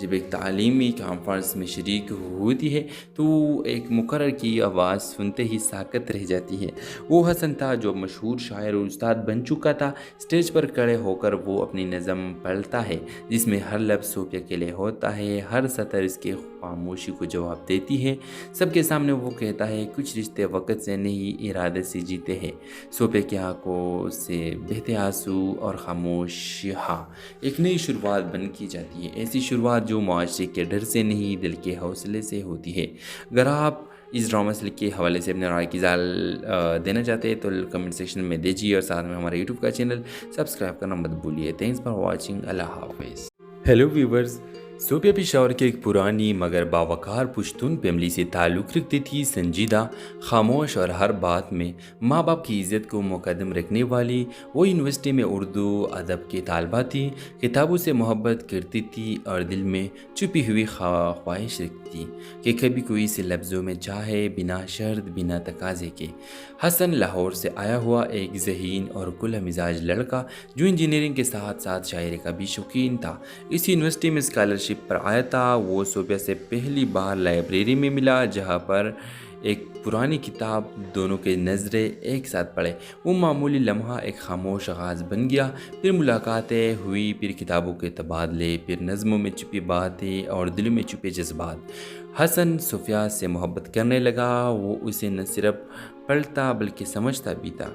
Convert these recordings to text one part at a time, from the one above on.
جب ایک تعلیمی کانفرنس میں شریک ہوتی ہے تو وہ ایک مقرر کی آواز سنتے ہی ساکت رہ جاتی ہے۔ وہ حسن تھا جو مشہور شاعر اور استاد بن چکا تھا۔ اسٹیج پر کھڑے ہو کر وہ اپنی نظم پڑھتا ہے جس میں ہر لفظ صوفیہ کے لیے ہوتا ہے، ہر سطر اس کی خاموشی کو جواب دیتی ہے۔ سب کے سامنے وہ کہتا ہے کچھ رشتے وقت سے نہیں ارادے سے جیتے ہیں۔ صوفیہ کی آنکھوں سے بہتے آنسو اور خاموشیاں ایک نئی شروعات بن کی جاتی ہے، ایسی شروعات جو معاشرے کے ڈر سے نہیں دل کے حوصلے سے ہوتی ہے۔ اگر آپ اس ڈرامہ سیل کے حوالے سے اپنے رائے کی اظہار دینا چاہتے ہیں تو کمنٹ سیکشن میں دیجیے اور ساتھ میں ہمارے یوٹیوب کا چینل سبسکرائب کرنا مت بھولیے۔ Thanks for watching. اللہ حافظ۔ ہیلو ویورز، صوفیہ پشاور کی ایک پرانی مگر باوقار پشتون فیملی سے تعلق رکھتی تھی۔ سنجیدہ، خاموش اور ہر بات میں ماں باپ کی عزت کو مقدم رکھنے والی وہ یونیورسٹی میں اردو ادب کی طالبہ تھی۔ کتابوں سے محبت کرتی تھی اور دل میں چھپی ہوئی خواہش رکھتی کہ کبھی کوئی اسے لفظوں میں چاہے، بنا شرط، بنا تقاضے کے۔ حسن لاہور سے آیا ہوا ایک ذہین اور کھلا مزاج لڑکا جو انجینئرنگ کے ساتھ ساتھ شاعری کا بھی شوقین تھا، اس یونیورسٹی میں اسکالرشپ پر آیا تھا۔ وہ صوفیہ سے پہلی بار لائبریری میں ملا جہاں پر ایک پرانی کتاب دونوں کے نظریں ایک ساتھ پڑھے۔ وہ معمولی لمحہ ایک خاموش آغاز بن گیا، پھر ملاقاتیں ہوئی، پھر کتابوں کے تبادلے، پھر نظموں میں چھپی باتیں اور دلوں میں چھپے جذبات۔ حسن صوفیہ سے محبت کرنے لگا، وہ اسے نہ صرف پڑھتا بلکہ سمجھتا بھی تھا۔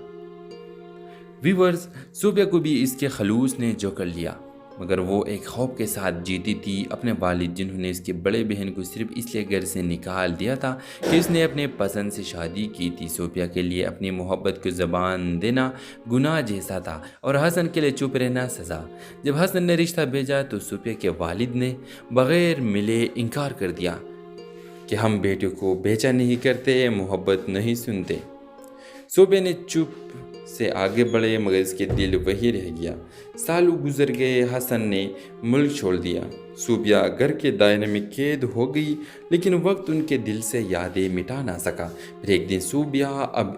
ویورز، صوفیہ کو بھی اس کے خلوص نے جو کر لیا، مگر وہ ایک خوف کے ساتھ جیتی تھی۔ اپنے والد جنہوں نے اس کے بڑے بہن کو صرف اس لیے گھر سے نکال دیا تھا کہ اس نے اپنے پسند سے شادی کی تھی، صوفیہ کے لیے اپنی محبت کو زبان دینا گناہ جیسا تھا اور حسن کے لیے چپ رہنا سزا۔ جب حسن نے رشتہ بھیجا تو صوفیہ کے والد نے بغیر ملے انکار کر دیا کہ ہم بیٹے کو بیچا نہیں کرتے، محبت نہیں سنتے۔ صوفیہ نے چپ سے آگے بڑھے مگر اس کے دل وہی رہ گیا۔ سالوں گزر گئے، حسن نے ملک چھوڑ دیا، صوفیہ گھر کے دائرے میں قید ہو گئی، لیکن وقت ان کے دل سے یادیں مٹا نہ سکا۔ پھر ایک دن صوفیہ اب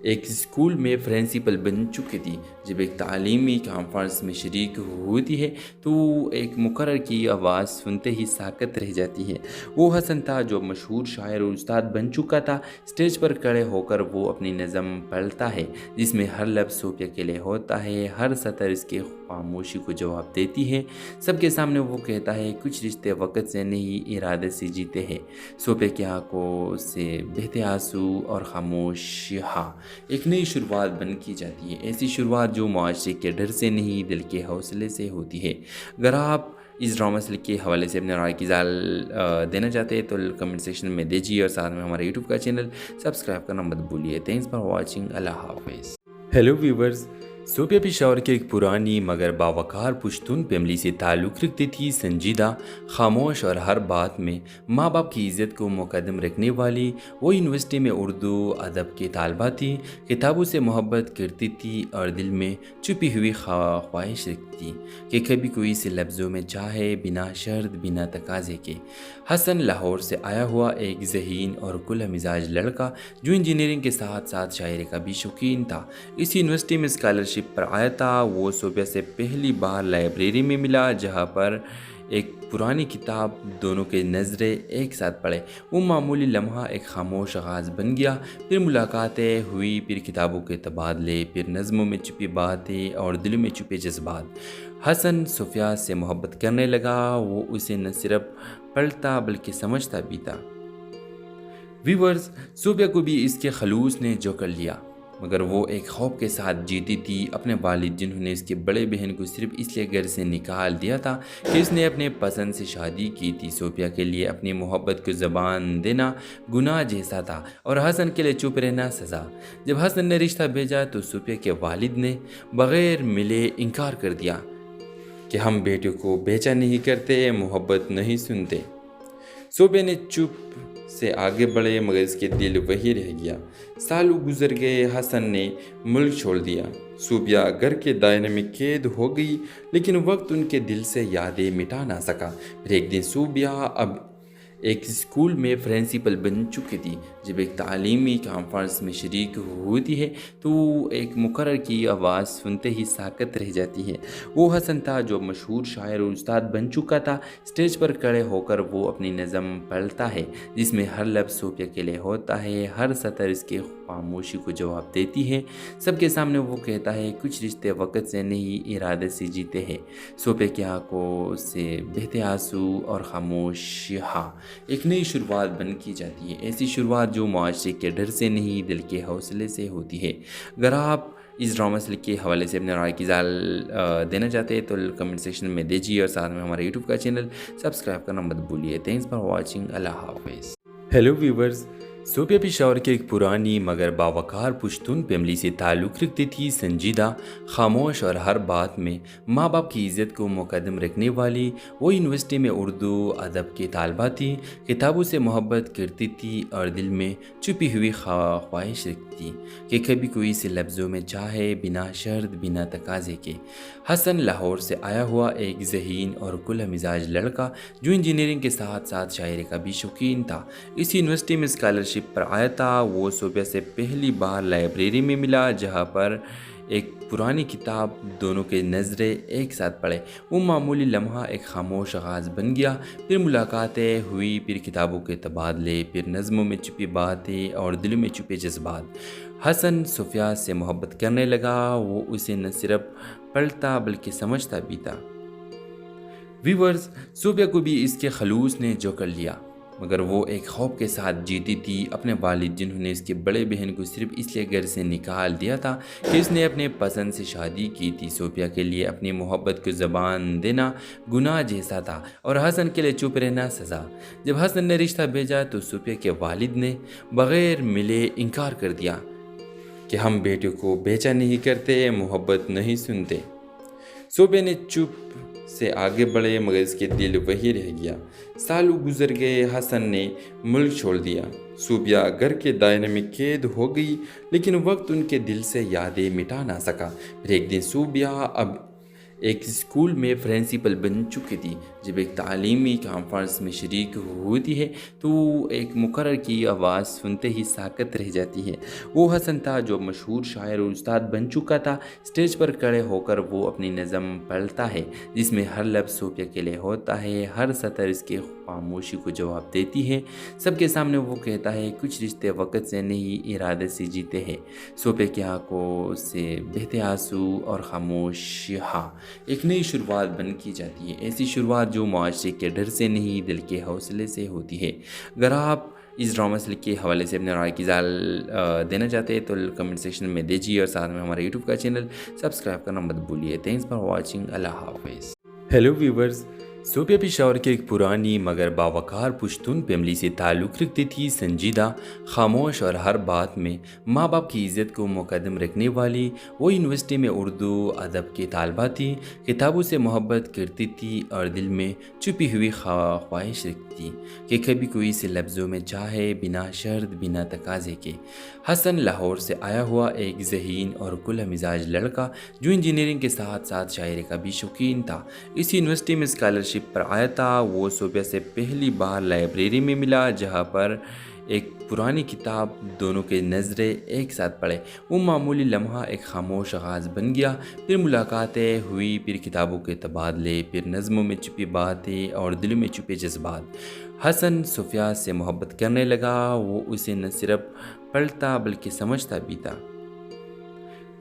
ایک اسکول میں پرنسپل بن چکی تھی۔ جب ایک تعلیمی کانفرنس میں شریک ہوتی ہے تو وہ ایک مقرر کی آواز سنتے ہی ساکت رہ جاتی ہے۔ وہ حسن تھا جو مشہور شاعر اور استاد بن چکا تھا۔ اسٹیج پر کھڑے ہو کر وہ اپنی نظم پڑھتا ہے جس میں ہر لفظ صوفیہ کے لیے ہوتا ہے، ہر سطر اس کی خاموشی کو جواب دیتی ہے۔ سب کے سامنے وہ کہتا ہے کچھ رشتے وقت سے نہیں ارادے سے جیتے ہیں۔ صوفیہ کی آنکھوں سے بہتے آنسو اور خاموشیاں ایک نئی شروعات بن کی جاتی ہے، ایسی شروعات جو معاشرے کے ڈر سے نہیں دل کے حوصلے سے ہوتی ہے۔ اگر آپ اس ڈرامہ سیل کے حوالے سے اپنے رائے کی اظہار دینا چاہتے ہیں تو کمنٹ سیکشن میں دیجیے اور ساتھ میں ہمارے یوٹیوب کا چینل سبسکرائب کرنا مت بھولیے۔ Thanks for watching. اللہ حافظ۔ ہیلو ویورز، صوفیہ پشاور کی ایک پرانی مگر باوقار پشتون فیملی سے تعلق رکھتی تھی۔ سنجیدہ، خاموش اور ہر بات میں ماں باپ کی عزت کو مقدم رکھنے والی وہ یونیورسٹی میں اردو ادب کی طالبہ تھی۔ کتابوں سے محبت کرتی تھی اور دل میں چھپی ہوئی خواہش رکھتی کہ کبھی کوئی اسے لفظوں میں چاہے، بنا شرط، بنا تقاضے کے۔ حسن لاہور سے آیا ہوا ایک ذہین اور کھلا مزاج لڑکا جو انجینئرنگ کے ساتھ ساتھ شاعری کا بھی شوقین تھا، اس یونیورسٹی میں اسکالرشپ پر آیا تھا۔ وہ صوفیہ سے پہلی بار لائبریری میں ملا جہاں پر ایک پرانی کتاب دونوں کے نظریں ایک ساتھ پڑھے۔ وہ معمولی لمحہ ایک خاموش آغاز بن گیا، پھر ملاقاتیں ہوئی، پھر کتابوں کے تبادلے، پھر نظموں میں چھپی باتیں اور دلوں میں چھپے جذبات۔ حسن صوفیہ سے محبت کرنے لگا، وہ اسے نہ صرف پڑھتا بلکہ سمجھتا بھی تھا۔ ویورز، صوفیہ کو بھی اس کے خلوص نے جو کر لیا، مگر وہ ایک خوف کے ساتھ جیتی تھی۔ اپنے والد جنہوں نے اس کے بڑے بہن کو صرف اس لیے گھر سے نکال دیا تھا کہ اس نے اپنے پسند سے شادی کی تھی، صوفیہ کے لیے اپنی محبت کو زبان دینا گناہ جیسا تھا اور حسن کے لیے چپ رہنا سزا۔ جب حسن نے رشتہ بھیجا تو صوفیہ کے والد نے بغیر ملے انکار کر دیا کہ ہم بیٹے کو بیچا نہیں کرتے، محبت نہیں سنتے۔ صوفیہ نے چپ سے آگے بڑھے مگر اس کے دل وہی رہ گیا۔ سالوں گزر گئے، حسن نے ملک چھوڑ دیا، صوفیہ گھر کے دائرے میں قید ہو گئی، لیکن وقت ان کے دل سے یادیں مٹا نہ سکا۔ پھر ایک دن صوفیہ اب ایک اسکول میں پرنسپل بن چکی تھی۔ جب ایک تعلیمی کانفرنس میں شریک ہوتی ہے تو وہ ایک مقرر کی آواز سنتے ہی ساکت رہ جاتی ہے۔ وہ حسن تھا جو مشہور شاعر اور استاد بن چکا تھا۔ اسٹیج پر کھڑے ہو کر وہ اپنی نظم پڑھتا ہے جس میں ہر لفظ صوفیہ کے لیے ہوتا ہے، ہر سطر اس کی خاموشی کو جواب دیتی ہے۔ سب کے سامنے وہ کہتا ہے کچھ رشتے وقت سے نہیں ارادے سے جیتے ہیں۔ صوفیہ کی آنکھوں سے بہتے آنسو اور خاموشیاں ایک نئی شروعات بن کی جاتی ہے، ایسی شروعات جو معاشرے کے ڈر سے نہیں دل کے حوصلے سے ہوتی ہے۔ اگر آپ اس ڈرامہ سے کے حوالے سے اپنے رائے کی اظہار دینا چاہتے ہیں تو کمنٹ سیکشن میں دیجیے اور ساتھ میں ہمارے یوٹیوب کا چینل سبسکرائب کرنا مت بھولیے۔ Thanks for watching. اللہ حافظ۔ ہیلو ویورز، صوفیہ پشاور کی ایک پرانی مگر باوقار پشتون فیملی سے تعلق رکھتی تھی۔ سنجیدہ، خاموش اور ہر بات میں ماں باپ کی عزت کو مقدم رکھنے والی وہ یونیورسٹی میں اردو ادب کی طالبہ تھی۔ کتابوں سے محبت کرتی تھی اور دل میں چھپی ہوئی خواہش رکھتی تھی کہ کبھی کوئی سے لفظوں میں چاہے، بنا شرط بنا تقاضے کے۔ حسن لاہور سے آیا ہوا ایک ذہین اور کھلا مزاج لڑکا جو انجینئرنگ کے ساتھ ساتھ شاعری کا بھی شوقین تھا، اس یونیورسٹی میں اسکالرشپ پر آیا تھا۔ وہ صوفیہ سے پہلی بار لائبریری میں ملا جہاں پر ایک پرانی کتاب دونوں کے نظریں ایک ساتھ پڑھے۔ وہ معمولی لمحہ ایک خاموش آغاز بن گیا، پھر ملاقاتیں ہوئی، پھر کتابوں کے تبادلے، پھر نظموں میں چھپی باتیں اور دلوں میں چھپے جذبات۔ حسن صوفیہ سے محبت کرنے لگا، وہ اسے نہ صرف پڑھتا بلکہ سمجھتا بھی تھا۔ ویورز، صوفیہ کو بھی اس کے خلوص نے جو کر لیا، مگر وہ ایک خوف کے ساتھ جیتی تھی۔ اپنے والد جنہوں نے اس کے بڑے بہن کو صرف اس لیے گھر سے نکال دیا تھا کہ اس نے اپنے پسند سے شادی کی تھی، صوفیہ کے لیے اپنی محبت کو زبان دینا گناہ جیسا تھا اور حسن کے لیے چپ رہنا سزا۔ جب حسن نے رشتہ بھیجا تو صوفیہ کے والد نے بغیر ملے انکار کر دیا کہ ہم بیٹے کو بیچا نہیں کرتے، محبت نہیں سنتے۔ صوفیہ نے چپ سے آگے بڑھے مگر اس کے دل وہی رہ گیا۔ سالوں گزر گئے، حسن نے ملک چھوڑ دیا، صوفیہ گھر کے دائرے میں قید ہو گئی، لیکن وقت ان کے دل سے یادیں مٹا نہ سکا۔ پھر ایک دن صوفیہ اب ایک اسکول میں پرنسپل بن چکی تھی۔ جب ایک تعلیمی کانفرنس میں شریک ہوتی ہے تو وہ ایک مقرر کی آواز سنتے ہی ساکت رہ جاتی ہے۔ وہ حسن تھا جو مشہور شاعر اور استاد بن چکا تھا۔ اسٹیج پر کھڑے ہو کر وہ اپنی نظم پڑھتا ہے جس میں ہر لفظ صوفیہ کے لیے ہوتا ہے، ہر سطر اس کی خاموشی کو جواب دیتی ہے۔ سب کے سامنے وہ کہتا ہے کچھ رشتے وقت سے نہیں ارادے سے جیتے ہیں۔ صوفیہ کی آنکھوں سے بہتے آنسو اور خاموشیاں ایک نئی شروعات بن کی جاتی ہے، ایسی شروعات جو معاشرے کے ڈر سے نہیں دل کے حوصلے سے ہوتی ہے۔ اگر آپ اس ڈرامہ سے کے حوالے سے اپنے رائے کی اظہار دینا چاہتے ہیں تو کمنٹ سیکشن میں دیجیے اور ساتھ میں ہمارے یوٹیوب کا چینل سبسکرائب کرنا مت بھولیے۔ Thanks for watching. اللہ حافظ۔ ہیلو ویورز، صوفیہ پشاور کی ایک پرانی مگر باوقار پشتون فیملی سے تعلق رکھتی تھی۔ سنجیدہ، خاموش اور ہر بات میں ماں باپ کی عزت کو مقدم رکھنے والی وہ یونیورسٹی میں اردو ادب کی طالبہ تھی۔ کتابوں سے محبت کرتی تھی اور دل میں چھپی ہوئی خواہش رکھتی تھی کہ کبھی کوئی سے لفظوں میں چاہے، بنا شرط بنا تقاضے کے۔ حسن لاہور سے آیا ہوا ایک ذہین اور کھلا مزاج لڑکا جو انجینئرنگ کے ساتھ ساتھ شاعری کا بھی شوقین تھا، اس یونیورسٹی میں اسکالرشپ پر آیا تھا۔ وہ صوفیہ سے پہلی بار لائبریری میں ملا جہاں پر ایک پرانی کتاب دونوں کے نظریں ایک ساتھ پڑھے۔ وہ معمولی لمحہ ایک خاموش آغاز بن گیا، پھر ملاقاتیں ہوئی، پھر کتابوں کے تبادلے، پھر نظموں میں چھپی باتیں اور دلوں میں چھپے جذبات۔ حسن صوفیہ سے محبت کرنے لگا، وہ اسے نہ صرف پڑھتا بلکہ سمجھتا بھی تھا۔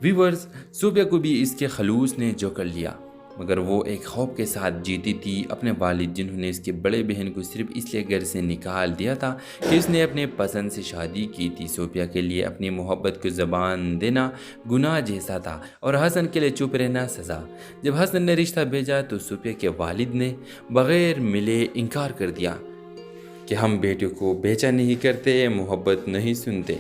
ویورز، صوفیہ کو بھی اس کے خلوص نے جو کر لیا، مگر وہ ایک خوف کے ساتھ جیتی تھی۔ اپنے والد جنہوں نے اس کے بڑے بہن کو صرف اس لیے گھر سے نکال دیا تھا کہ اس نے اپنے پسند سے شادی کی تھی، صوفیہ کے لیے اپنی محبت کو زبان دینا گناہ جیسا تھا اور حسن کے لیے چپ رہنا سزا۔ جب حسن نے رشتہ بھیجا تو صوفیہ کے والد نے بغیر ملے انکار کر دیا کہ ہم بیٹے کو بیچا نہیں کرتے، محبت نہیں سنتے۔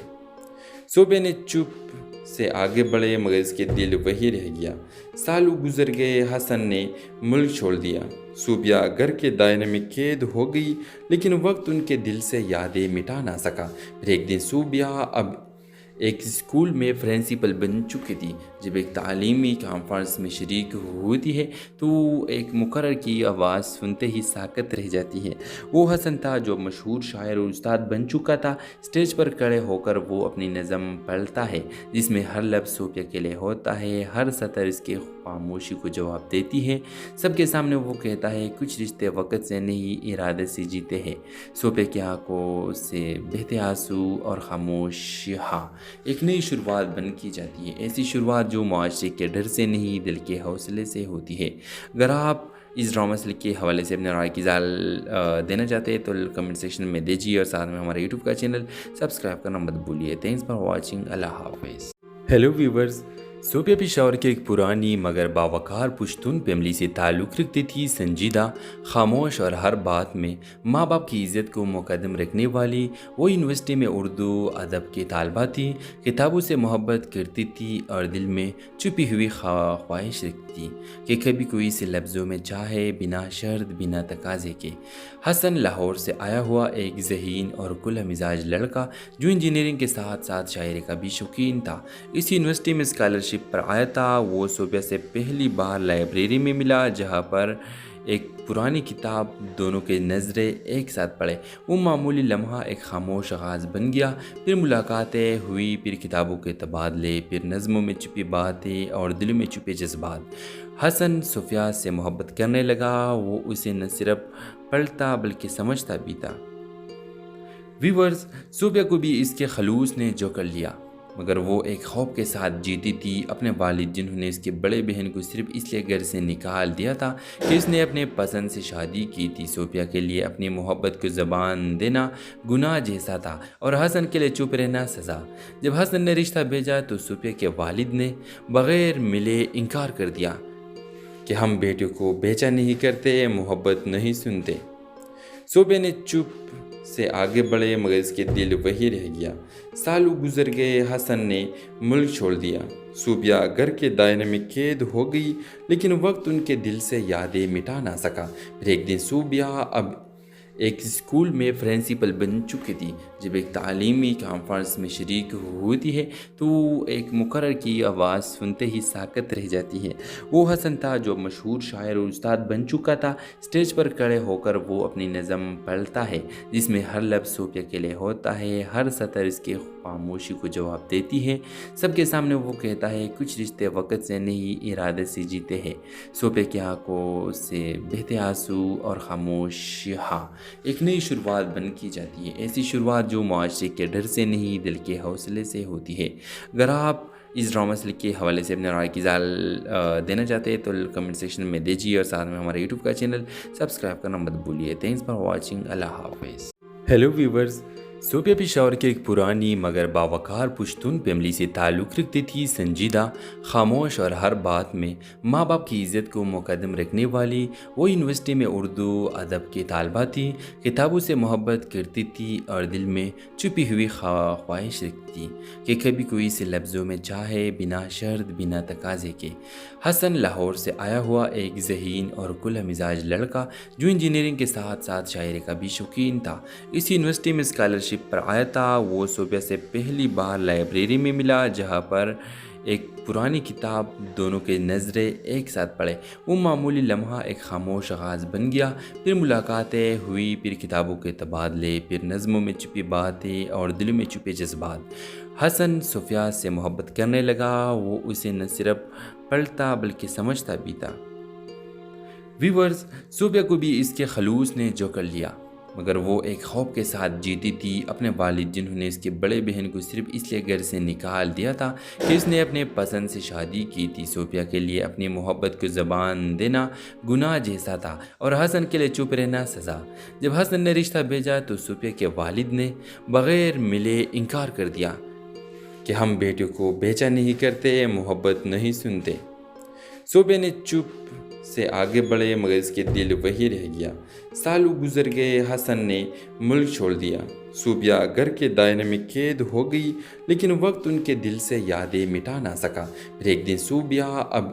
صوفیہ نے چپ سے آگے بڑھے مگر اس کے دل وہی رہ گیا۔ سالوں گزر گئے، حسن نے ملک چھوڑ دیا، صوفیہ گھر کے دائرے میں قید ہو گئی، لیکن وقت ان کے دل سے یادیں مٹا نہ سکا۔ پھر ایک دن صوفیہ اب ایک اسکول میں پرنسپل بن چکی تھی۔ جب ایک تعلیمی کانفرنس میں شریک ہوتی ہے تو وہ ایک مقرر کی آواز سنتے ہی ساکت رہ جاتی ہے۔ وہ حسن تھا جو مشہور شاعر اور استاد بن چکا تھا۔ اسٹیج پر کھڑے ہو کر وہ اپنی نظم پڑھتا ہے جس میں ہر لفظ صوفیہ کے لیے ہوتا ہے، ہر سطر اس کے خاموشی کو جواب دیتی ہے۔ سب کے سامنے وہ کہتا ہے کچھ رشتے وقت سے نہیں ارادے سے جیتے ہیں۔ صوفیہ کی آنکھوں سے بہتے آنسو اور خاموشیاں ایک نئی شروعات بن کی جاتی ہے، ایسی شروعات جو معاشرے کے ڈر سے نہیں دل کے حوصلے سے ہوتی ہے۔ اگر آپ اس ڈرامہ سے کے حوالے سے اپنے رائے کی اظہار دینا چاہتے ہیں تو کمنٹ سیکشن میں دیجیے اور ساتھ میں ہمارے یوٹیوب کا چینل سبسکرائب کرنا مت بھولیے۔ Thanks for watching. اللہ حافظ۔ ہیلو ویورز، صوفیہ پشاور کی ایک پرانی مگر باوقار پشتون فیملی سے تعلق رکھتی تھی۔ سنجیدہ، خاموش اور ہر بات میں ماں باپ کی عزت کو مقدم رکھنے والی وہ یونیورسٹی میں اردو ادب کی طالبہ تھی۔ کتابوں سے محبت کرتی تھی اور دل میں چھپی ہوئی خواہش رکھتی تھی کہ کبھی کوئی سے لفظوں میں چاہے، بنا شرط بنا تقاضے کے۔ حسن لاہور سے آیا ہوا ایک ذہین اور کھلا مزاج لڑکا جو انجینئرنگ کے ساتھ ساتھ شاعری کا بھی شوقین تھا، اس یونیورسٹی میں اسکالرشپ پر آیا تھا۔ وہ صوفیہ سے پہلی بار لائبریری میں ملا جہاں پر ایک پرانی کتاب دونوں کے نظریں ایک ساتھ پڑھے۔ وہ معمولی لمحہ ایک خاموش آغاز بن گیا، پھر ملاقاتیں ہوئی، پھر کتابوں کے تبادلے، پھر نظموں میں چھپی باتیں اور دلوں میں چھپے جذبات۔ حسن صوفیہ سے محبت کرنے لگا، وہ اسے نہ صرف پڑھتا بلکہ سمجھتا بھی تھا۔ ویورز، صوفیہ کو بھی اس کے خلوص نے جو کر لیا، مگر وہ ایک خوف کے ساتھ جیتی تھی۔ اپنے والد جنہوں نے اس کے بڑے بہن کو صرف اس لیے گھر سے نکال دیا تھا کہ اس نے اپنے پسند سے شادی کی تھی۔ صوفیہ کے لیے اپنی محبت کو زبان دینا گناہ جیسا تھا اور حسن کے لیے چپ رہنا سزا۔ جب حسن نے رشتہ بھیجا تو صوفیہ کے والد نے بغیر ملے انکار کر دیا کہ ہم بیٹے کو بیچا نہیں کرتے، محبت نہیں سنتے۔ صوفیہ نے چپ سے آگے بڑھے مگر اس کے دل وہی رہ گیا۔ سالوں گزر گئے، حسن نے ملک چھوڑ دیا، صوفیہ گھر کے دائرے میں قید ہو گئی، لیکن وقت ان کے دل سے یادیں مٹا نہ سکا۔ پھر ایک دن صوفیہ اب ایک اسکول میں پرنسپل بن چکی تھی۔ جب ایک تعلیمی کانفرنس میں شریک ہوتی ہے تو وہ ایک مقرر کی آواز سنتے ہی ساکت رہ جاتی ہے۔ وہ حسن تھا جو مشہور شاعر اور استاد بن چکا تھا۔ اسٹیج پر کھڑے ہو کر وہ اپنی نظم پڑھتا ہے جس میں ہر لفظ صوفیہ کے لیے ہوتا ہے، ہر سطر اس کے خاموشی کو جواب دیتی ہے۔ سب کے سامنے وہ کہتا ہے کچھ رشتے وقت سے نہیں ارادے سے جیتے ہیں۔ صوفیہ کی آنکھوں سے بہتے آنسو اور خاموشیاں ایک نئی شروعات بن کی جاتی ہے، ایسی شروعات جو معاشرے کے ڈر سے نہیں دل کے حوصلے سے ہوتی ہے۔ اگر آپ اس ڈرامہ سے کے حوالے سے اپنے رائے کی اظہار دینا چاہتے ہیں تو کمنٹ سیکشن میں دیجیے اور ساتھ میں ہمارے یوٹیوب کا چینل سبسکرائب کرنا مت بھولیے۔ Thanks for watching. اللہ حافظ۔ ہیلو ویورز، صوفیہ پشاور کی ایک پرانی مگر باوقار پشتون فیملی سے تعلق رکھتی تھی۔ سنجیدہ، خاموش اور ہر بات میں ماں باپ کی عزت کو مقدم رکھنے والی وہ یونیورسٹی میں اردو ادب کی طالبہ تھی۔ کتابوں سے محبت کرتی تھی اور دل میں چھپی ہوئی خواہش رکھتی تھی کہ کبھی کوئی سے لفظوں میں چاہے، بنا شرط بنا تقاضے کے۔ حسن لاہور سے آیا ہوا ایک ذہین اور کھلا مزاج لڑکا جو انجینئرنگ کے ساتھ ساتھ شاعری کا بھی شوقین تھا، اس یونیورسٹی میں اسکالرشپ پر آیا تھا۔ وہ صوفیہ سے پہلی بار لائبریری میں ملا جہاں پر ایک پرانی کتاب دونوں کے نظریں ایک ساتھ پڑھے۔ وہ معمولی لمحہ ایک خاموش آغاز بن گیا، پھر ملاقاتیں ہوئی، پھر کتابوں کے تبادلے، پھر نظموں میں چھپی باتیں اور دلوں میں چھپے جذبات۔ حسن صوفیہ سے محبت کرنے لگا، وہ اسے نہ صرف پڑھتا بلکہ سمجھتا بھی تھا۔ ویورز، صوفیہ کو بھی اس کے خلوص نے جو کر لیا، مگر وہ ایک خوف کے ساتھ جیتی تھی۔ اپنے والد جنہوں نے اس کے بڑے بہن کو صرف اس لیے گھر سے نکال دیا تھا کہ اس نے اپنے پسند سے شادی کی تھی۔ صوفیہ کے لیے اپنی محبت کو زبان دینا گناہ جیسا تھا اور حسن کے لیے چپ رہنا سزا۔ جب حسن نے رشتہ بھیجا تو صوفیہ کے والد نے بغیر ملے انکار کر دیا کہ ہم بیٹے کو بیچا نہیں کرتے، محبت نہیں سنتے۔ صوفیہ نے چپ سے آگے بڑھے مگر اس کے دل وہی رہ گیا۔ سالوں گزر گئے، حسن نے ملک چھوڑ دیا، صوفیہ گھر کے دائرے میں قید ہو گئی، لیکن وقت ان کے دل سے یادیں مٹا نہ سکا۔ پھر ایک دن صوفیہ اب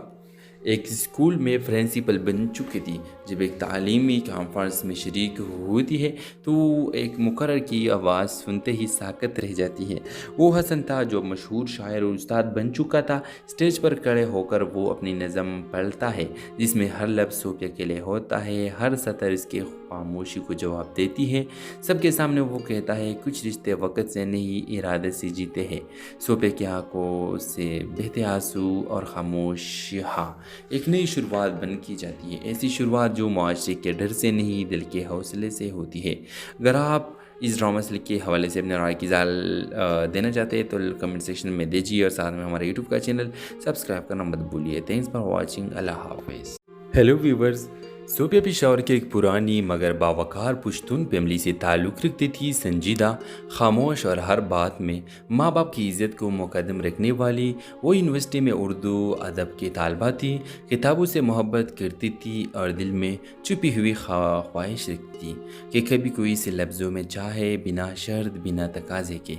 ایک اسکول میں پرنسپل بن چکی تھی۔ جب ایک تعلیمی کانفرنس میں شریک ہوتی ہے تو ایک مقرر کی آواز سنتے ہی ساکت رہ جاتی ہے۔ وہ حسن تھا جو مشہور شاعر اور استاد بن چکا تھا۔ اسٹیج پر کھڑے ہو کر وہ اپنی نظم پڑھتا ہے جس میں ہر لفظ صوفیہ کے لیے ہوتا ہے، ہر سطر اس کے خاموشی کو جواب دیتی ہے۔ سب کے سامنے وہ کہتا ہے کچھ رشتے وقت سے نہیں ارادے سے جیتے ہیں۔ صوفیہ کی آنکھوں سے بہتے آنسو اور خاموش ہاں ایک نئی شروعات بن کی جاتی ہے، ایسی شروعات جو معاشرے کے ڈر سے نہیں دل کے حوصلے سے ہوتی ہے۔ اگر آپ اس ڈرامہ سے کے حوالے سے اپنے رائے کی اظہار دینا چاہتے ہیں تو کمنٹ سیکشن میں دیجیے اور ساتھ میں ہمارے یوٹیوب کا چینل سبسکرائب کرنا مت بھولیے۔ Thanks for watching. اللہ حافظ۔ ہیلو ویورز، صوفیہ پشاور کی ایک پرانی مگر باوقار پشتون فیملی سے تعلق رکھتی تھی۔ سنجیدہ، خاموش اور ہر بات میں ماں باپ کی عزت کو مقدم رکھنے والی وہ یونیورسٹی میں اردو ادب کی طالبہ تھی۔ کتابوں سے محبت کرتی تھی اور دل میں چھپی ہوئی خواہش رکھتی تھی کہ کبھی کوئی سے لفظوں میں چاہے، بنا شرط بنا تقاضے کے۔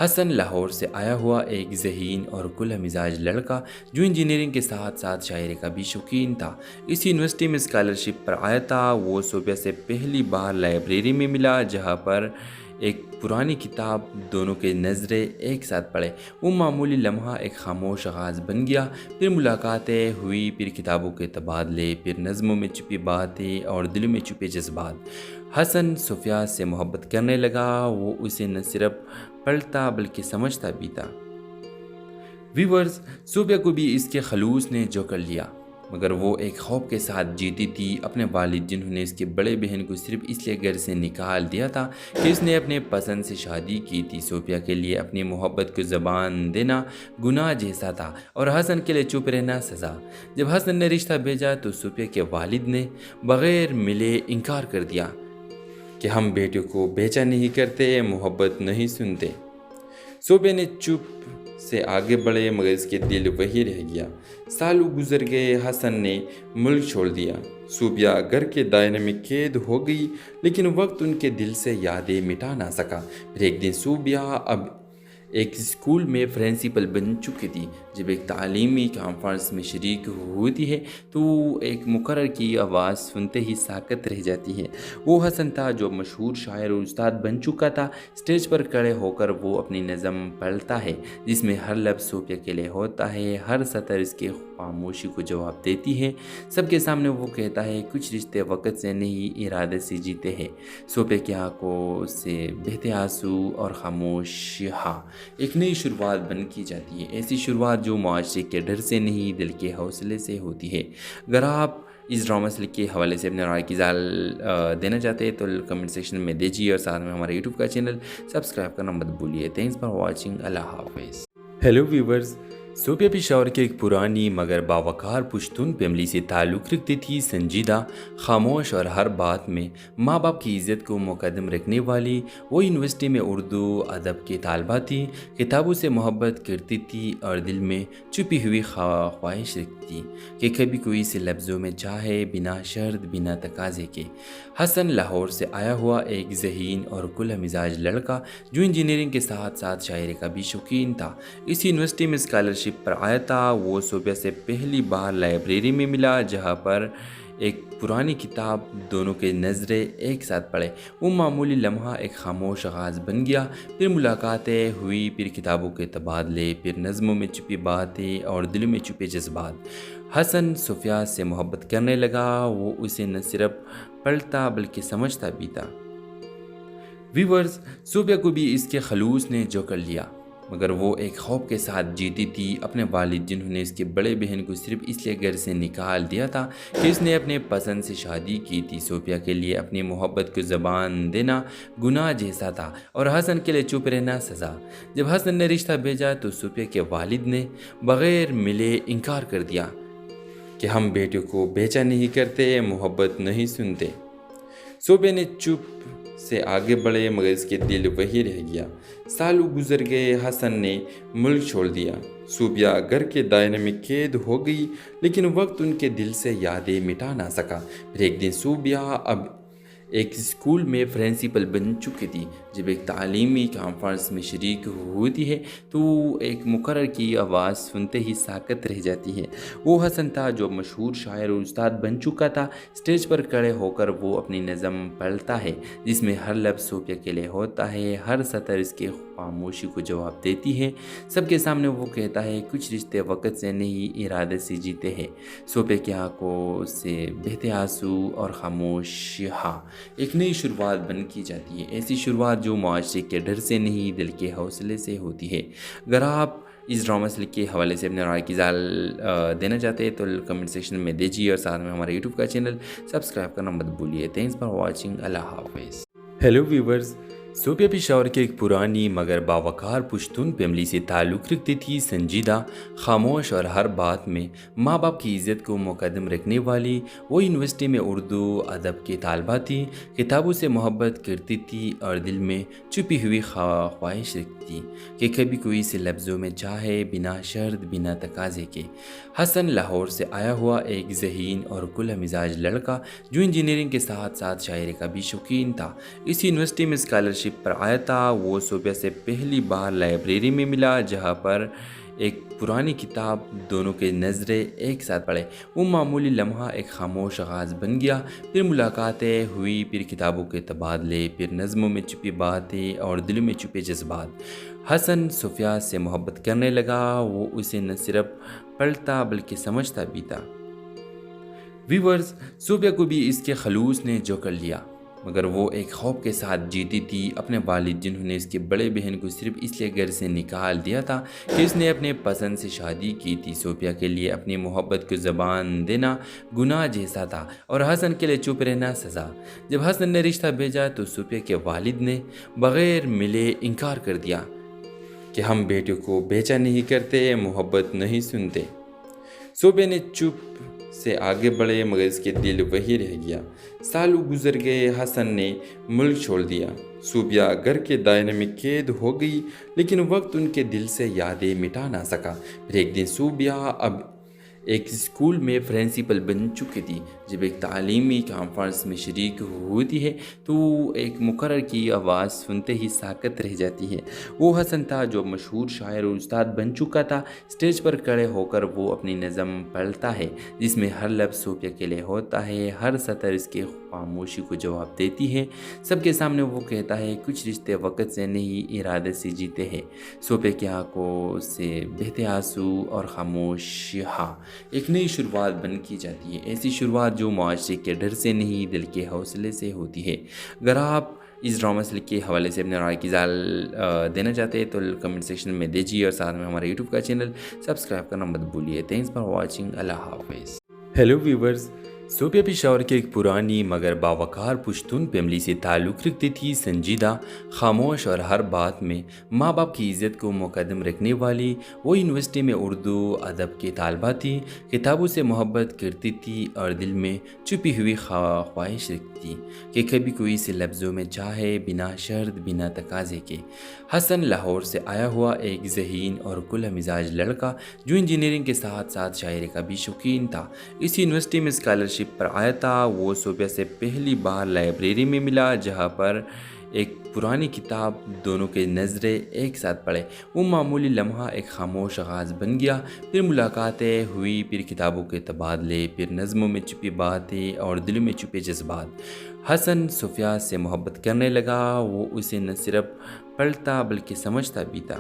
حسن لاہور سے آیا ہوا ایک ذہین اور کھلا مزاج لڑکا جو انجینئرنگ کے ساتھ ساتھ شاعری کا بھی شوقین تھا، اس یونیورسٹی میں اسکالرشپ پر آیا تھا۔ وہ صوفیہ سے پہلی بار لائبریری میں ملا جہاں پر ایک پرانی کتاب دونوں کے نظریں ایک ساتھ پڑھے۔ وہ معمولی لمحہ ایک خاموش آغاز بن گیا، پھر ملاقاتیں ہوئی، پھر کتابوں کے تبادلے، پھر نظموں میں چھپی باتیں اور دلوں میں چھپے جذبات۔ حسن صوفیہ سے محبت کرنے لگا، وہ اسے نہ صرف پڑھتا بلکہ سمجھتا بھی تھا۔ ویورز، صوفیہ کو بھی اس کے خلوص نے جو کر لیا، مگر وہ ایک خوف کے ساتھ جیتی تھی۔ اپنے والد جنہوں نے اس کے بڑے بہن کو صرف اس لیے گھر سے نکال دیا تھا کہ اس نے اپنے پسند سے شادی کی تھی۔ صوفیہ کے لیے اپنی محبت کو زبان دینا گناہ جیسا تھا اور حسن کے لیے چپ رہنا سزا۔ جب حسن نے رشتہ بھیجا تو صوفیہ کے والد نے بغیر ملے انکار کر دیا کہ ہم بیٹے کو بیچا نہیں کرتے، محبت نہیں سنتے۔ صوفیہ نے چپ سے آگے بڑھے مگر اس کے دل وہی رہ گیا۔ سالوں گزر گئے، حسن نے ملک چھوڑ دیا، صوفیہ گھر کے دائرے میں قید ہو گئی، لیکن وقت ان کے دل سے یادیں مٹا نہ سکا۔ پھر ایک دن صوفیہ اب ایک اسکول میں پرنسپل بن چکی تھی۔ جب ایک تعلیمی کانفرنس میں شریک ہوتی ہے تو ایک مقرر کی آواز سنتے ہی ساکت رہ جاتی ہے۔ وہ حسن تھا جو مشہور شاعر اور استاد بن چکا تھا۔ اسٹیج پر کھڑے ہو کر وہ اپنی نظم پڑھتا ہے جس میں ہر لفظ صوفیہ کے لیے ہوتا ہے، ہر سطر اس کے خاموشی کو جواب دیتی ہے۔ سب کے سامنے وہ کہتا ہے کچھ رشتے وقت سے نہیں ارادے سے جیتے ہیں۔ صوفیہ کی آنکھوں سے بہتے آنسو اور خاموش ہاں ایک نئی شروعات بن کی جاتی ہے، ایسی شروعات جو معاشرے کے ڈر سے نہیں دل کے حوصلے سے ہوتی ہے۔ اگر آپ اس ڈرامہ سے کے حوالے سے اپنے رائے کی اظہار دینا چاہتے ہیں تو کمنٹ سیکشن میں دیجیے اور ساتھ میں ہمارے یوٹیوب کا چینل سبسکرائب کرنا مت بھولیے۔ Thanks for watching. اللہ حافظ۔ ہیلو ویورز، صوفیہ پشاور کی ایک پرانی مگر باوقار پشتون فیملی سے تعلق رکھتی تھی۔ سنجیدہ، خاموش اور ہر بات میں ماں باپ کی عزت کو مقدم رکھنے والی وہ یونیورسٹی میں اردو ادب کی طالبہ تھی۔ کتابوں سے محبت کرتی تھی اور دل میں چھپی ہوئی خواہش رکھتی تھی کہ کبھی کوئی سے لفظوں میں چاہے، بنا شرط بنا تقاضے کے۔ حسن لاہور سے آیا ہوا ایک ذہین اور کھلا مزاج لڑکا جو انجینئرنگ کے ساتھ ساتھ شاعری کا بھی شوقین تھا، اس یونیورسٹی میں اسکالرشپ پر آیا تھا۔ وہ صوفیہ سے پہلی بار لائبریری میں ملا جہاں پر ایک پرانی کتاب دونوں کے نظریں ایک ساتھ پڑھے۔ وہ معمولی لمحہ ایک خاموش آغاز بن گیا، پھر ملاقاتیں ہوئی، پھر کتابوں کے تبادلے، پھر نظموں میں چھپی باتیں اور دلوں میں چھپے جذبات۔ حسن صوفیہ سے محبت کرنے لگا، وہ اسے نہ صرف پڑھتا بلکہ سمجھتا بھی تھا۔ ویورز، صوفیہ کو بھی اس کے خلوص نے جو کر لیا، مگر وہ ایک خوف کے ساتھ جیتی تھی۔ اپنے والد جنہوں نے اس کے بڑے بہن کو صرف اس لیے گھر سے نکال دیا تھا کہ اس نے اپنے پسند سے شادی کی تھی۔ صوفیہ کے لیے اپنی محبت کو زبان دینا گناہ جیسا تھا اور حسن کے لیے چپ رہنا سزا۔ جب حسن نے رشتہ بھیجا تو صوفیہ کے والد نے بغیر ملے انکار کر دیا کہ ہم بیٹے کو بیچا نہیں کرتے، محبت نہیں سنتے۔ صوفیہ نے چپ سے آگے بڑھے مگر اس کے دل وہی رہ گیا۔ سالوں گزر گئے، حسن نے ملک چھوڑ دیا، صوفیہ گھر کے دائرے میں قید ہو گئی، لیکن وقت ان کے دل سے یادیں مٹا نہ سکا۔ پھر ایک دن صوفیہ اب ایک اسکول میں پرنسپل بن چکی تھی۔ جب ایک تعلیمی کانفرنس میں شریک ہوتی ہے تو وہ ایک مقرر کی آواز سنتے ہی ساکت رہ جاتی ہے۔ وہ حسن تھا جو مشہور شاعر اور استاد بن چکا تھا۔ اسٹیج پر کھڑے ہو کر وہ اپنی نظم پڑھتا ہے جس میں ہر لفظ صوفیہ کے لیے ہوتا ہے، ہر سطر اس کے خاموشی کو جواب دیتی ہے۔ سب کے سامنے وہ کہتا ہے کچھ رشتے وقت سے نہیں ارادے سے جیتے ہیں۔ صوفیہ کی آنکھوں سے بہتے آنسو اور خاموشیاں ایک نئی شروعات بن کی جاتی ہے، ایسی شروعات جو معاشرے کے ڈر سے نہیں دل کے حوصلے سے ہوتی ہے۔ اگر آپ اس ڈرامہ سے کے حوالے سے اپنے رائے کی اظہار دینا چاہتے ہیں تو کمنٹ سیکشن میں دیجیے، اور ساتھ میں ہمارے یوٹیوب کا چینل سبسکرائب کرنا مت بھولیے۔ تھینکس فار واچنگ، اللہ حافظ۔ ہیلو ویورز، صوفیہ پشاور کی ایک پرانی مگر باوقار پشتون فیملی سے تعلق رکھتی تھی۔ سنجیدہ، خاموش اور ہر بات میں ماں باپ کی عزت کو مقدم رکھنے والی وہ یونیورسٹی میں اردو ادب کی طالبہ تھی، کتابوں سے محبت کرتی تھی اور دل میں چھپی ہوئی خواہش رکھتی تھی کہ کبھی کوئی سے لفظوں میں چاہے، بنا شرط بنا تقاضے کے۔ حسن لاہور سے آیا ہوا ایک ذہین اور کھلا مزاج لڑکا جو انجینئرنگ کے ساتھ ساتھ شاعری کا بھی شوقین تھا، اس یونیورسٹی میں اسکالرشپ پر آیا تھا۔ وہ صوفیہ سے پہلی بار لائبریری میں ملا جہاں پر ایک پرانی کتاب دونوں کے نظریں ایک ساتھ پڑھے۔ وہ معمولی لمحہ ایک خاموش آغاز بن گیا، پھر ملاقاتیں ہوئی، پھر کتابوں کے تبادلے، پھر نظموں میں چھپی باتیں اور دلوں میں چھپے جذبات۔ حسن صوفیہ سے محبت کرنے لگا، وہ اسے نہ صرف پڑھتا بلکہ سمجھتا بھی تھا۔ ویورز، صوفیہ کو بھی اس کے خلوص نے جو کر لیا، مگر وہ ایک خوف کے ساتھ جیتی تھی، اپنے والد جنہوں نے اس کے بڑے بہن کو صرف اس لیے گھر سے نکال دیا تھا کہ اس نے اپنے پسند سے شادی کی تھی۔ صوفیہ کے لیے اپنی محبت کو زبان دینا گناہ جیسا تھا اور حسن کے لیے چپ رہنا سزا۔ جب حسن نے رشتہ بھیجا تو صوفیہ کے والد نے بغیر ملے انکار کر دیا کہ ہم بیٹے کو بیچا نہیں کرتے، محبت نہیں سنتے۔ صوفیہ نے چپ سے آگے بڑھے مگر اس کے دل وہی رہ گیا۔ سالوں گزر گئے، حسن نے ملک چھوڑ دیا، صوفیہ گھر کے دائرے میں قید ہو گئی، لیکن وقت ان کے دل سے یادیں مٹا نہ سکا۔ پھر ایک دن صوفیہ اب ایک اسکول میں پرنسپل بن چکی تھی۔ جب ایک تعلیمی کانفرنس میں شریک ہوتی ہے تو وہ ایک مقرر کی آواز سنتے ہی ساکت رہ جاتی ہے۔ وہ حسن تھا جو مشہور شاعر اور استاد بن چکا تھا۔ اسٹیج پر کھڑے ہو کر وہ اپنی نظم پڑھتا ہے جس میں ہر لفظ صوفیہ کے لیے ہوتا ہے، ہر سطر اس کے خاموشی کو جواب دیتی ہے۔ سب کے سامنے وہ کہتا ہے کچھ رشتے وقت سے نہیں ارادے سے جیتے ہیں۔ صوفیہ کی آنکھوں سے بہتے آنسو اور خاموشیاں ایک نئی شروعات بن کی جاتی ہے، ایسی شروعات جو معاشرے کے ڈر سے نہیں دل کے حوصلے سے ہوتی ہے۔ اگر آپ اس ڈرامہ سے کے حوالے سے اپنے رائے کی اظہار دینا چاہتے ہیں تو کمنٹ سیکشن میں دیجیے، اور ساتھ میں ہمارے یوٹیوب کا چینل سبسکرائب کرنا مت بھولیے۔ تھینکس فار واچنگ، اللہ حافظ۔ ہیلو ویورز، صوفیہ پشاور کی ایک پرانی مگر باوقار پشتون فیملی سے تعلق رکھتی تھی۔ سنجیدہ، خاموش اور ہر بات میں ماں باپ کی عزت کو مقدم رکھنے والی وہ یونیورسٹی میں اردو ادب کی طالبہ تھی، کتابوں سے محبت کرتی تھی اور دل میں چھپی ہوئی خواہش رکھتی تھی کہ کبھی کوئی سے لفظوں میں چاہے، بنا شرط بنا تقاضے کے۔ حسن لاہور سے آیا ہوا ایک ذہین اور کھلا مزاج لڑکا جو انجینئرنگ کے ساتھ ساتھ شاعری کا بھی شوقین تھا، اس یونیورسٹی میں اسکالرشپ پر آیا تھا۔ وہ صوفیہ سے پہلی بار لائبریری میں ملا جہاں پر ایک پرانی کتاب دونوں کے نظریں ایک ساتھ پڑھے۔ وہ معمولی لمحہ ایک خاموش آغاز بن گیا، پھر ملاقاتیں ہوئی، پھر کتابوں کے تبادلے، پھر نظموں میں چھپی باتیں اور دلوں میں چھپے جذبات۔ حسن صوفیہ سے محبت کرنے لگا، وہ اسے نہ صرف پڑھتا بلکہ سمجھتا بھی تھا۔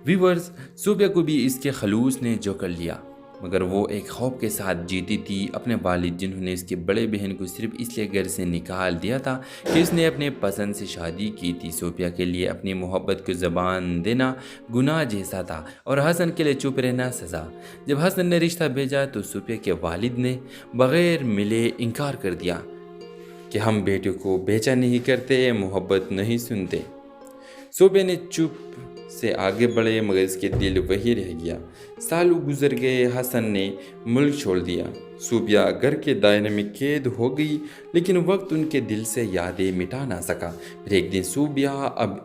ویورز، صوفیہ کو بھی اس کے خلوص نے جو کر لیا، مگر وہ ایک خوف کے ساتھ جیتی تھی، اپنے والد جنہوں نے اس کے بڑے بہن کو صرف اس لیے گھر سے نکال دیا تھا کہ اس نے اپنے پسند سے شادی کی تھی۔ صوفیہ کے لیے اپنی محبت کو زبان دینا گناہ جیسا تھا اور حسن کے لیے چپ رہنا سزا۔ جب حسن نے رشتہ بھیجا تو صوفیہ کے والد نے بغیر ملے انکار کر دیا کہ ہم بیٹے کو بیچا نہیں کرتے، محبت نہیں سنتے۔ صوفیہ نے چپ سے آگے بڑھے مگر اس کے دل وہی رہ گیا۔ سالوں گزر گئے، حسن نے ملک چھوڑ دیا، صوفیہ گھر کے دائرے میں قید ہو گئی، لیکن وقت ان کے دل سے یادیں مٹا نہ سکا۔ پھر ایک دن صوفیہ اب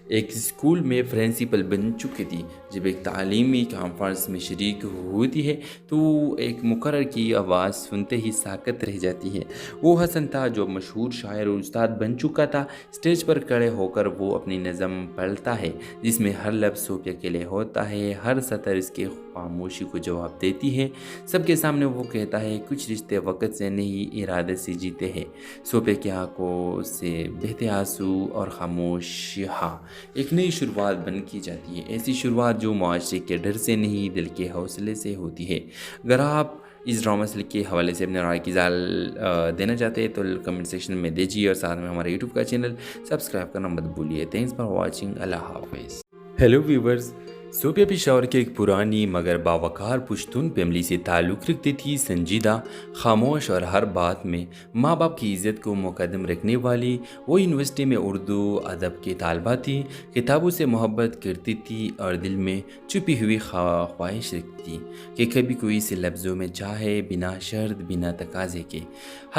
ایک اسکول میں پرنسپل بن چکی تھی۔ جب ایک تعلیمی کانفرنس میں شریک ہوتی ہے تو وہ ایک مقرر کی آواز سنتے ہی ساکت رہ جاتی ہے۔ وہ حسن تھا جو مشہور شاعر اور استاد بن چکا تھا۔ اسٹیج پر کھڑے ہو کر وہ اپنی نظم پڑھتا ہے جس میں ہر لفظ صوفیہ کے لیے ہوتا ہے، ہر سطر اس کے خاموشی کو جواب دیتی ہے۔ سب کے سامنے وہ کہتا ہے کچھ رشتے وقت سے نہیں ارادے سے جیتے ہیں۔ صوفیہ کی آنکھوں سے بہتے آنسو اور خاموشیاں ایک نئی شروعات بن کی جاتی ہے، ایسی شروعات جو معاشرے کے ڈر سے نہیں دل کے حوصلے سے ہوتی ہے۔ اگر آپ اس ڈرامہ سے کے حوالے سے اپنے رائے کی اظہار دینا چاہتے ہیں تو کمنٹ سیکشن میں دیجیے اور ساتھ میں ہمارے یوٹیوب کا چینل سبسکرائب کرنا مت بھولیے۔ Thanks for watching. اللہ حافظ۔ ہیلو ویورز، صوفیہ پشاور کی ایک پرانی مگر باوقار پشتون فیملی سے تعلق رکھتی تھی، سنجیدہ، خاموش اور ہر بات میں ماں باپ کی عزت کو مقدم رکھنے والی۔ وہ یونیورسٹی میں اردو ادب کی طالبہ تھی، کتابوں سے محبت کرتی تھی اور دل میں چھپی ہوئی خواہش رکھتی تھی کہ کبھی کوئی سے لفظوں میں چاہے، بنا شرط، بنا تقاضے کے۔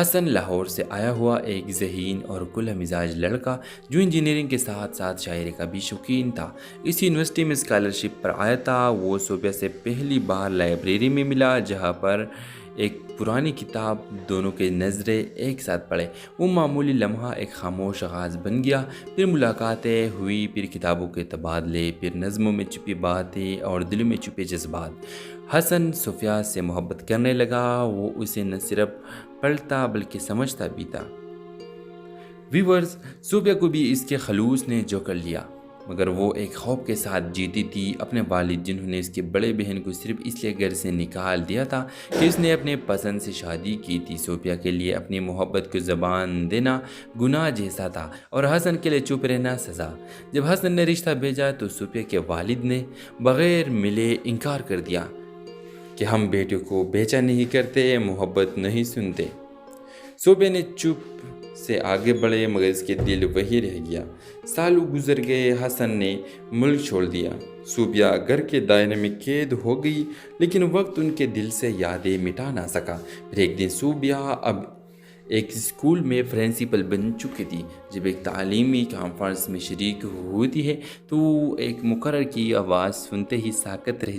حسن لاہور سے آیا ہوا ایک ذہین اور کھلا مزاج لڑکا جو انجینئرنگ کے ساتھ ساتھ شاعری کا بھی شوقین تھا، اس یونیورسٹی میں اسکالرشپ پر آیا تھا۔ وہ صوفیہ سے پہلی بار لائبریری میں ملا جہاں پر ایک پرانی کتاب دونوں کے نظریں ایک ساتھ پڑھے۔ وہ معمولی لمحہ ایک خاموش آغاز بن گیا، پھر ملاقاتیں ہوئی، پھر کتابوں کے تبادلے، پھر نظموں میں چھپی باتیں اور دلوں میں چھپے جذبات۔ حسن صوفیہ سے محبت کرنے لگا، وہ اسے نہ صرف پڑھتا بلکہ سمجھتا بھی تھا۔ ویورز، صوفیہ کو بھی اس کے خلوص نے جو کر لیا، مگر وہ ایک خوف کے ساتھ جیتی تھی۔ اپنے والد جنہوں نے اس کے بڑے بہن کو صرف اس لیے گھر سے نکال دیا تھا کہ اس نے اپنے پسند سے شادی کی تھی، صوفیہ کے لیے اپنی محبت کو زبان دینا گناہ جیسا تھا اور حسن کے لیے چپ رہنا سزا۔ جب حسن نے رشتہ بھیجا تو صوفیہ کے والد نے بغیر ملے انکار کر دیا کہ ہم بیٹے کو بیچا نہیں کرتے، محبت نہیں سنتے۔ صوفیہ نے چپ سے آگے بڑھے مگر اس کے دل وہی رہ گیا۔ سالوں گزر گئے، حسن نے ملک چھوڑ دیا، صوفیہ گھر کے دائرے میں قید ہو گئی، لیکن وقت ان کے دل سے یادیں مٹا نہ سکا۔ پھر ایک دن صوفیہ اب ایک اسکول میں پرنسپل بن چکی تھی۔ جب ایک تعلیمی کانفرنس میں شریک ہوتی ہے تو ایک مقرر کی آواز سنتے ہی ساکت رہ